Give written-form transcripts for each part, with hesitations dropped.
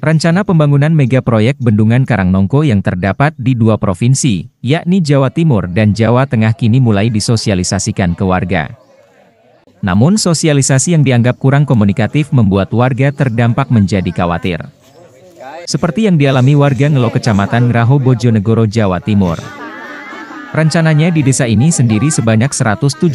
Rencana pembangunan mega proyek Bendungan Karangnongko yang terdapat di 2 provinsi, yakni Jawa Timur dan Jawa Tengah kini mulai disosialisasikan ke warga. Namun sosialisasi yang dianggap kurang komunikatif membuat warga terdampak menjadi khawatir. Seperti yang dialami warga Ngelo Kecamatan Ngeraho Bojonegoro, Jawa Timur. Rencananya di desa ini sendiri sebanyak 178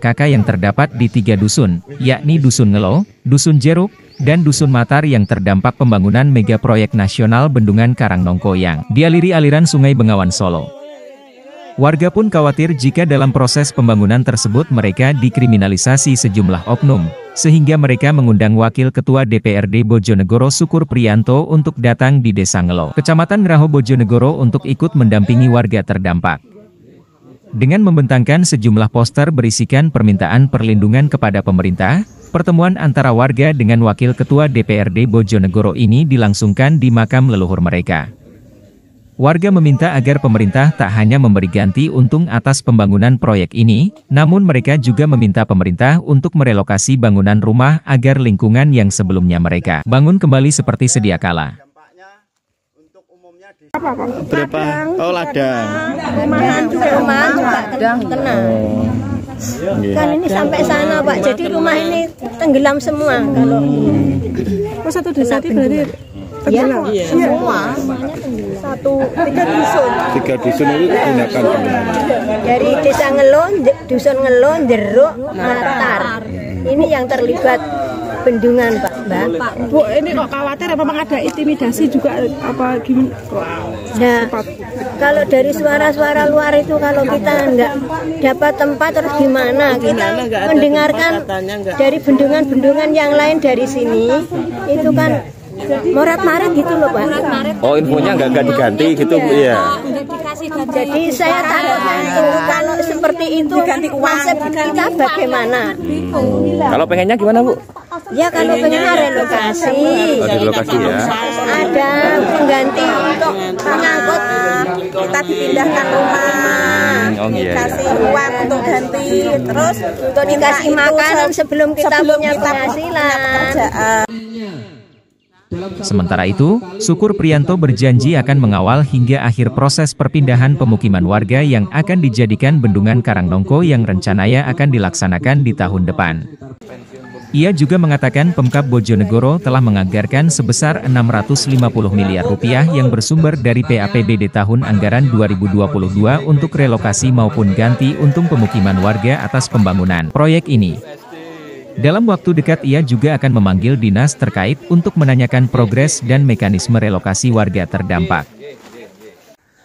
KK yang terdapat di 3 dusun, yakni Dusun Ngelo, Dusun Jeruk, dan Dusun Matar yang terdampak pembangunan mega proyek nasional Bendungan Karangnongko yang dialiri aliran Sungai Bengawan Solo. Warga pun khawatir jika dalam proses pembangunan tersebut mereka dikriminalisasi sejumlah oknum, sehingga mereka mengundang Wakil Ketua DPRD Bojonegoro Sukur Priyanto untuk datang di Desa Ngelo, Kecamatan Ngeraho Bojonegoro untuk ikut mendampingi warga terdampak. Dengan membentangkan sejumlah poster berisikan permintaan perlindungan kepada pemerintah, pertemuan antara warga dengan Wakil Ketua DPRD Bojonegoro ini dilangsungkan di makam leluhur mereka. Warga meminta agar pemerintah tak hanya memberi ganti untung atas pembangunan proyek ini, namun mereka juga meminta pemerintah untuk merelokasi bangunan rumah agar lingkungan yang sebelumnya mereka bangun kembali seperti sedia kala. Berapa? Oh, ladang. Rumahan juga kena. Kan ini sampai sana, Pak. Jadi rumah ini tenggelam semua. Kalau satu desa itu berarti tenggelam. Ya, semua. Tiga dusun itu digunakan dari Desa Ngelo, Dusun Ngelo, Jeruk, Matar. Ini yang terlibat bendungan, Mbak. Bu, ini kok khawatir apa memang ada intimidasi juga apa gimana? Nah, kalau dari suara-suara luar itu kalau kita nggak dapat tempat terus gimana? Kita mendengarkan dari bendungan-bendungan yang lain dari sini itu kan morat-marit gitu loh, Pak. Oh, infonya nggak diganti gitu, Bu, ya. Jadi saya takutnya itu kalau seperti itu nasib kita bagaimana? Kalau pengennya gimana, Bu? Ya kalau pengen relokasi. Relokasi ya. Ada pengganti untuk mengangkut kita dipindahkan rumah. Dikasih uang untuk ganti, terus untuk dikasih makanan sebelum kita punya penghasilan. Sementara itu, Sukur Priyanto berjanji akan mengawal hingga akhir proses perpindahan pemukiman warga yang akan dijadikan Bendungan Karangnongko yang rencananya akan dilaksanakan di tahun depan. Ia juga mengatakan Pemkab Bojonegoro telah menganggarkan sebesar 650 miliar rupiah yang bersumber dari PAPBD tahun anggaran 2022 untuk relokasi maupun ganti untung pemukiman warga atas pembangunan proyek ini. Dalam waktu dekat ia juga akan memanggil dinas terkait untuk menanyakan progres dan mekanisme relokasi warga terdampak.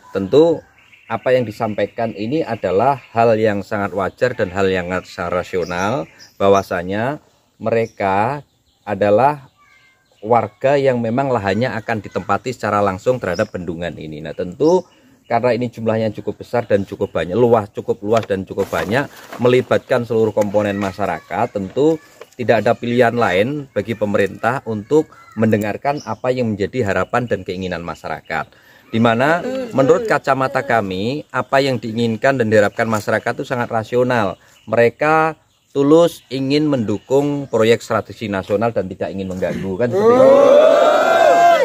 Tentu apa yang disampaikan ini adalah hal yang sangat wajar dan hal yang sangat rasional, bahwasanya mereka adalah warga yang memang lahannya akan ditempati secara langsung terhadap bendungan ini. Nah, tentu karena ini jumlahnya cukup besar dan cukup banyak, cukup luas dan cukup banyak, melibatkan seluruh komponen masyarakat, tentu tidak ada pilihan lain bagi pemerintah untuk mendengarkan apa yang menjadi harapan dan keinginan masyarakat. Di mana menurut kacamata kami, apa yang diinginkan dan diharapkan masyarakat itu sangat rasional. Mereka tulus ingin mendukung proyek strategi nasional dan tidak ingin mengganggu, kan seperti itu.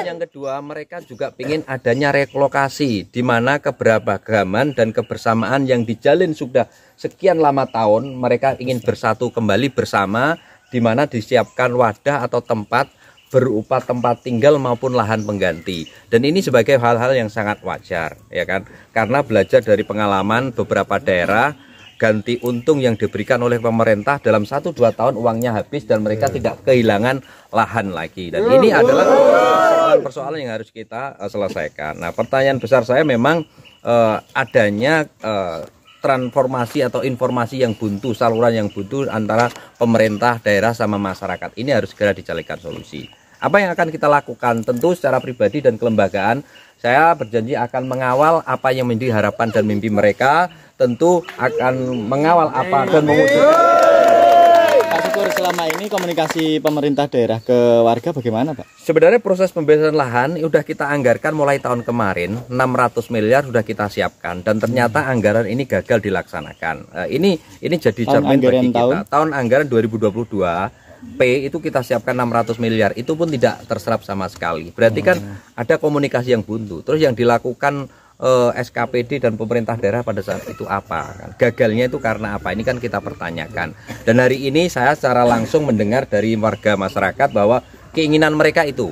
Yang kedua, mereka juga ingin adanya relokasi, di mana keberagaman dan kebersamaan yang dijalin sudah sekian lama tahun, mereka ingin bersatu kembali bersama, di mana disiapkan wadah atau tempat berupa tempat tinggal maupun lahan pengganti. Dan ini sebagai hal-hal yang sangat wajar, ya kan? Karena belajar dari pengalaman beberapa daerah, ganti untung yang diberikan oleh pemerintah dalam 1-2 tahun uangnya habis dan mereka tidak kehilangan lahan lagi. Dan ini adalah persoalan yang harus kita selesaikan. Nah, pertanyaan besar saya memang adanya transformasi atau informasi yang buntu, saluran yang buntu antara pemerintah daerah sama masyarakat. Ini harus segera dicarikan solusi. Apa yang akan kita lakukan? Tentu secara pribadi dan kelembagaan, saya berjanji akan mengawal apa yang menjadi harapan dan mimpi mereka. Tentu akan mengawal apa dan mewujudkan. Pak Sukur, selama ini komunikasi pemerintah daerah ke warga bagaimana, Pak? Sebenarnya proses pembebasan lahan sudah kita anggarkan mulai tahun kemarin, 600 miliar sudah kita siapkan, dan ternyata anggaran ini gagal dilaksanakan. Ini jadi cermin bagi kita. Tahun anggaran 2022 P itu kita siapkan 600 miliar, itu pun tidak terserap sama sekali. Berarti kan ada komunikasi yang buntu. Terus yang dilakukan SKPD dan pemerintah daerah pada saat itu apa? Gagalnya itu karena apa? Ini kan kita pertanyakan. Dan hari ini saya secara langsung mendengar dari warga masyarakat bahwa keinginan mereka itu